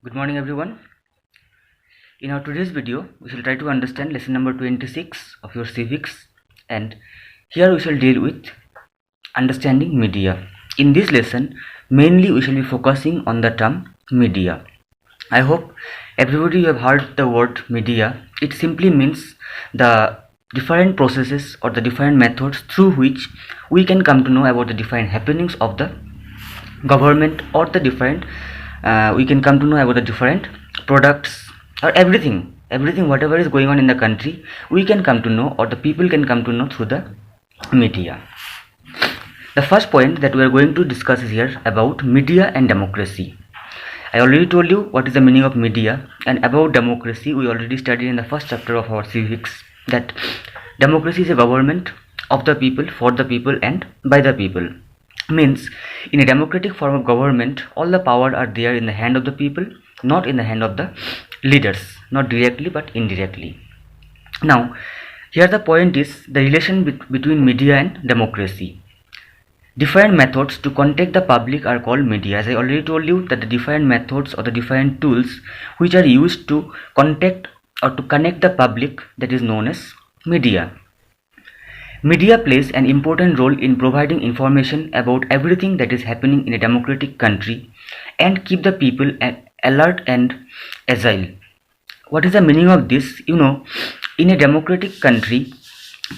Good morning everyone. In our today's video, we shall try to understand lesson number 26 of your civics, and here we shall deal with understanding media. In this lesson, mainly we shall be focusing on the term media. I hope everybody you have heard the word media. It simply means the different processes or the different methods through which we can come to know about the different happenings of the government, or the different we can come to know about the different products, or everything whatever is going on in the country, we can come to know, or the people can come to know through the media. The first point that we are going to discuss is here about media and democracy. I already told you what is the meaning of media, and about democracy we already studied in the first chapter of our civics that democracy is a government of the people, for the people, and by the people. Means, in a democratic form of government, all the power are there in the hand of the people, not in the hand of the leaders, not directly but indirectly. Now, here the point is the relation between media and democracy. Different methods to contact the public are called media. As I already told you that the different methods or the different tools which are used to contact or to connect the public, that is known as media. Media plays an important role in providing information about everything that is happening in a democratic country and keep the people alert and agile. What is the meaning of this? In a democratic country,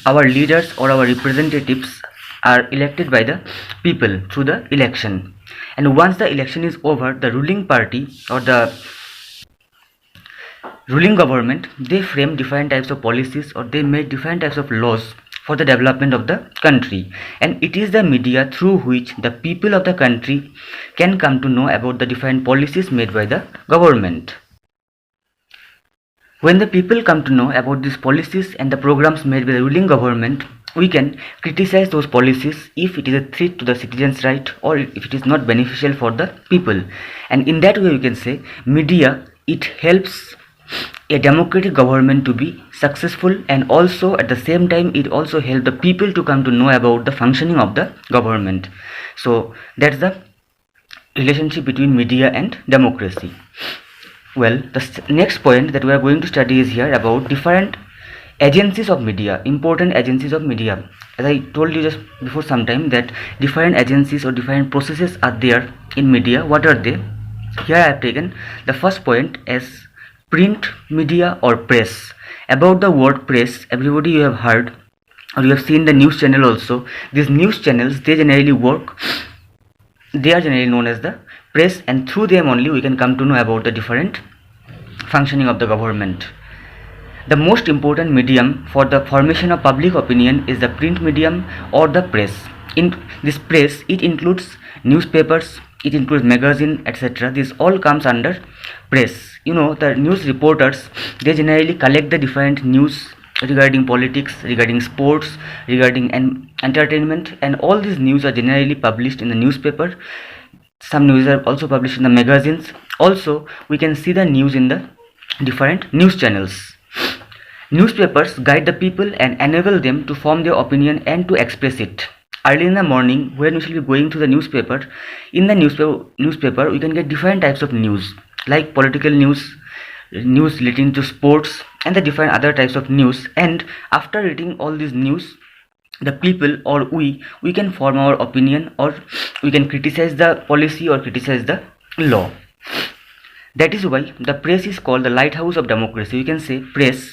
our leaders or our representatives are elected by the people through the election. And once the election is over, the ruling party or the ruling government, they frame different types of policies, or they make different types of laws for the development of the country, and it is the media through which the people of the country can come to know about the different policies made by the government. When the people come to know about these policies and the programs made by the ruling government, we can criticize those policies if it is a threat to the citizens' right, or if it is not beneficial for the people. And in that way we can say media, it helps a democratic government to be successful, and also at the same time it also helps the people to come to know about the functioning of the government. So that's the relationship between media and democracy. Well, the next point that we are going to study is here about different agencies of media, important agencies of media. As I told you just before some time that different agencies or different processes are there in media. What are they? Here I have taken the first point as print media or press. About the word press, everybody you have heard or you have seen the news channel also. These news channels, they generally work, they are generally known as the press, and through them only we can come to know about the different functioning of the government. The most important medium for the formation of public opinion is the print medium or the press. In this press, it includes newspapers, it includes magazine, etc. This all comes under press. The news reporters, they generally collect the different news regarding politics, regarding sports, regarding entertainment, and all these news are generally published in the newspaper. Some news are also published in the magazines. Also, we can see the news in the different news channels. Newspapers guide the people and enable them to form their opinion and to express it. Early in the morning, when we shall be going to the newspaper, in the newspaper we can get different types of news, like political news, news relating to sports, and the different other types of news. And after reading all these news, the people or we can form our opinion, or we can criticize the policy or criticize the law. That is why the press is called the lighthouse of democracy. We can say press,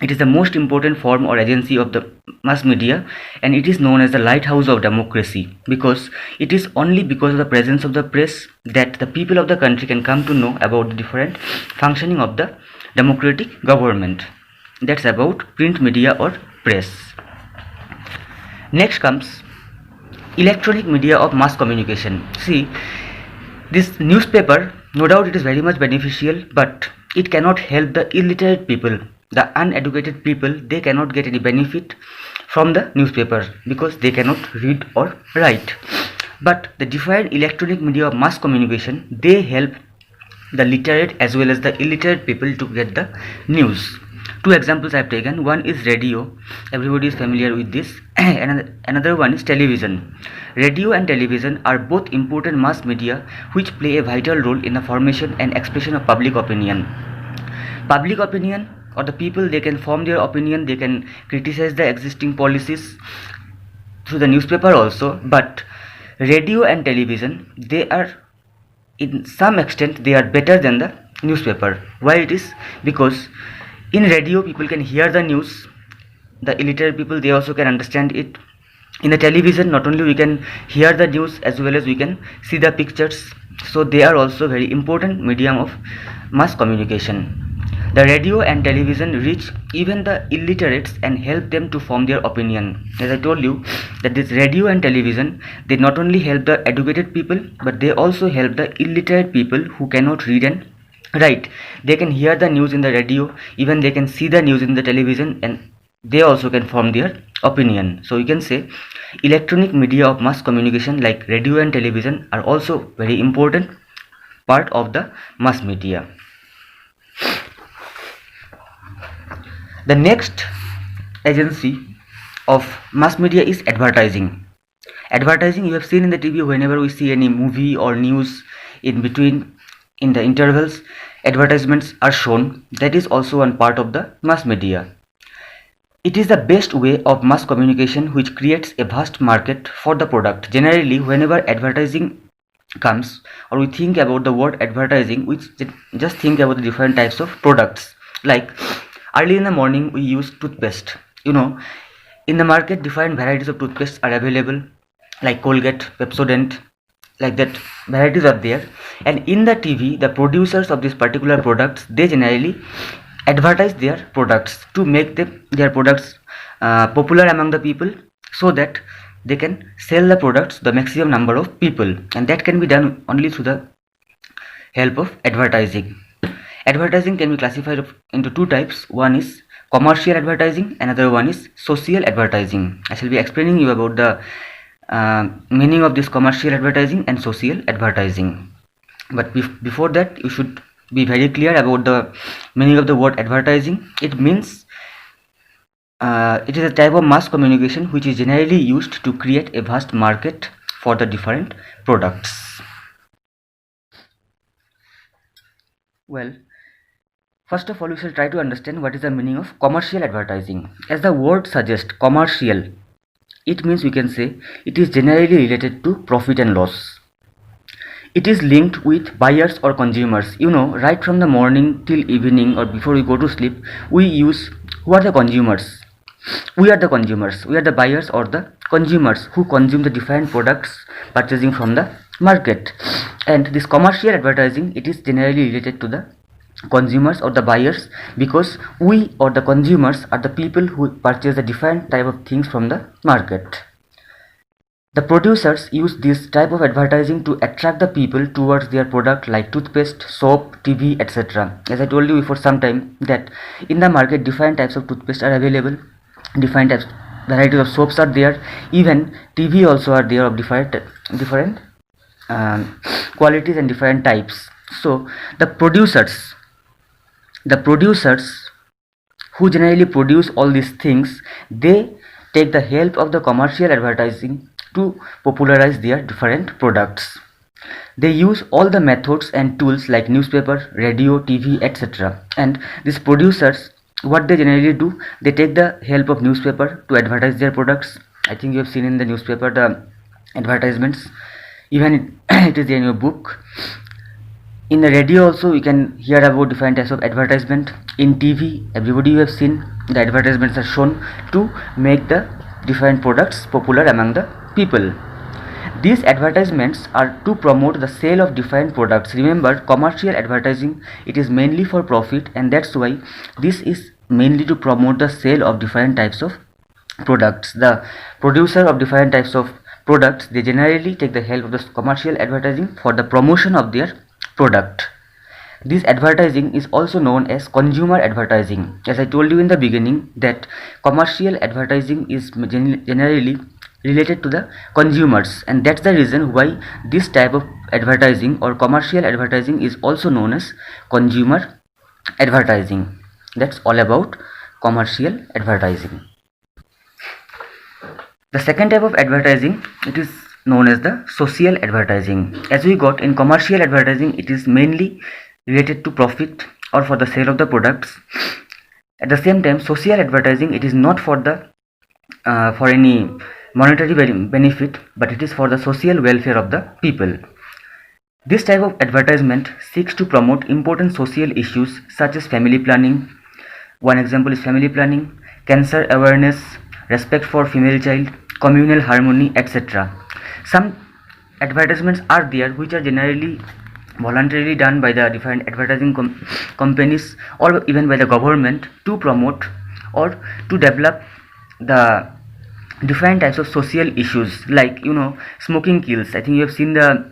it is the most important form or agency of the mass media, and it is known as the lighthouse of democracy because it is only because of the presence of the press that the people of the country can come to know about the different functioning of the democratic government. That's about print media or press. Next comes electronic media of mass communication. See, this newspaper, no doubt it is very much beneficial, but it cannot help the illiterate people. The uneducated people, they cannot get any benefit from the newspaper because they cannot read or write. But the different electronic media of mass communication, they help the literate as well as the illiterate people to get the news. Two examples I have taken. One is radio. Everybody is familiar with this. Another one is television. Radio and television are both important mass media which play a vital role in the formation and expression of public opinion. Public opinion, or the people, they can form their opinion, they can criticize the existing policies through the newspaper also, but radio and television, they are, in some extent, they are better than the newspaper. Why it is? Because in radio people can hear the news, the illiterate people, they also can understand it. In the television, not only we can hear the news as well as we can see the pictures, so they are also very important medium of mass communication. The radio and television reach even the illiterates and help them to form their opinion. As I told you, that this radio and television, they not only help the educated people, but they also help the illiterate people who cannot read and write. They can hear the news in the radio, even they can see the news in the television, and they also can form their opinion. So you can say electronic media of mass communication like radio and television are also very important part of the mass media. The next agency of mass media is advertising. Advertising, you have seen in the TV, whenever we see any movie or news, in between, in the intervals, advertisements are shown. That is also one part of the mass media. It is the best way of mass communication which creates a vast market for the product. Generally, whenever advertising comes, or we think about the word advertising, we just think about the different types of products. Like early in the morning we use toothpaste. In the market different varieties of toothpaste are available, like Colgate, Pepsodent, like that varieties are there. And in the TV, the producers of these particular products, they generally advertise their products to make their products popular among the people, so that they can sell the products to the maximum number of people, and that can be done only through the help of advertising. Advertising can be classified into two types. One is commercial advertising, another one is social advertising. I shall be explaining you about the meaning of this commercial advertising and social advertising. But before that, you should be very clear about the meaning of the word advertising. It means it is a type of mass communication which is generally used to create a vast market for the different products. Well, first of all, we shall try to understand what is the meaning of commercial advertising. As the word suggests, commercial, it means we can say it is generally related to profit and loss. It is linked with buyers or consumers. Right from the morning till evening or before we go to sleep, we use, who are the consumers? We are the consumers. We are the buyers or the consumers who consume the different products purchasing from the market. And this commercial advertising, it is generally related to the consumers or the buyers, because we or the consumers are the people who purchase the different type of things from the market. The producers use this type of advertising to attract the people towards their product, like toothpaste, soap, TV, etc. As I told you before some time, that in the market different types of toothpaste are available, different types, varieties of soaps are there, even TV also are there of different qualities and different types. So the producers who generally produce all these things, they take the help of the commercial advertising to popularize their different products. They use all the methods and tools like newspaper, radio, TV, etc. And these producers, what they generally do, they take the help of newspaper to advertise their products. I think you have seen in the newspaper the advertisements, even it is in your book. In the radio also we can hear about different types of advertisement. In TV, everybody you have seen, the advertisements are shown to make the different products popular among the people. These advertisements are to promote the sale of different products. Remember, commercial advertising, it is mainly for profit, and that's why this is mainly to promote the sale of different types of products. The producer of different types of products, they generally take the help of this commercial advertising for the promotion of their product. This advertising is also known as consumer advertising. As I told you in the beginning, that commercial advertising is generally related to the consumers, and that's the reason why this type of advertising or commercial advertising is also known as consumer advertising. That's all about commercial advertising. The second type of advertising, it is known as the social advertising. As we got in commercial advertising, it is mainly related to profit or for the sale of the products. At the same time, social advertising, it is not for the for any monetary benefit, but it is for the social welfare of the people. This type of advertisement seeks to promote important social issues such as family planning. One example is family planning, cancer awareness, respect for female child, communal harmony, etc. Some advertisements are there which are generally voluntarily done by the different advertising companies or even by the government to promote or to develop the different types of social issues, like smoking kills. I think you have seen the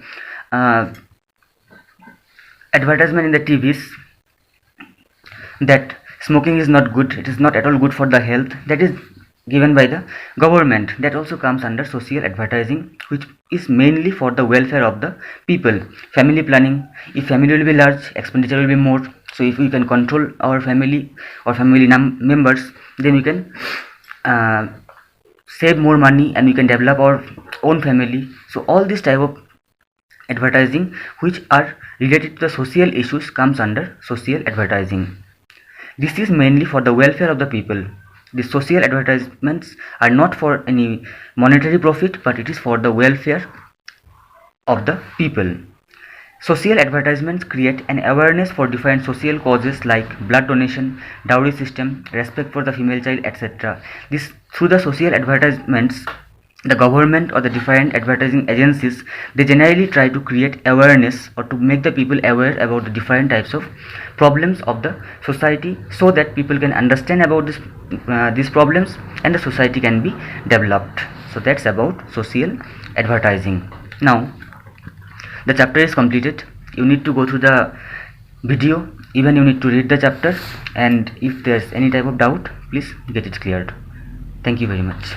advertisement in the TVs that smoking is not good, it is not at all good for the health. That is given by the government. That also comes under social advertising, which is mainly for the welfare of the people. Family planning, if family will be large, expenditure will be more. So if we can control our family or family members, then we can save more money and we can develop our own family. So all this type of advertising which are related to the social issues comes under social advertising. This is mainly for the welfare of the people. The social advertisements are not for any monetary profit, but it is for the welfare of the people. Social advertisements create an awareness for different social causes like blood donation, dowry system, respect for the female child, etc. This through the social advertisements, the government or the different advertising agencies, they generally try to create awareness or to make the people aware about the different types of problems of the society, so that people can understand about these problems and the society can be developed. So that's about social advertising. Now the chapter is completed. You need to go through the video, even you need to read the chapter, and if there's any type of doubt, please get it cleared. Thank you very much.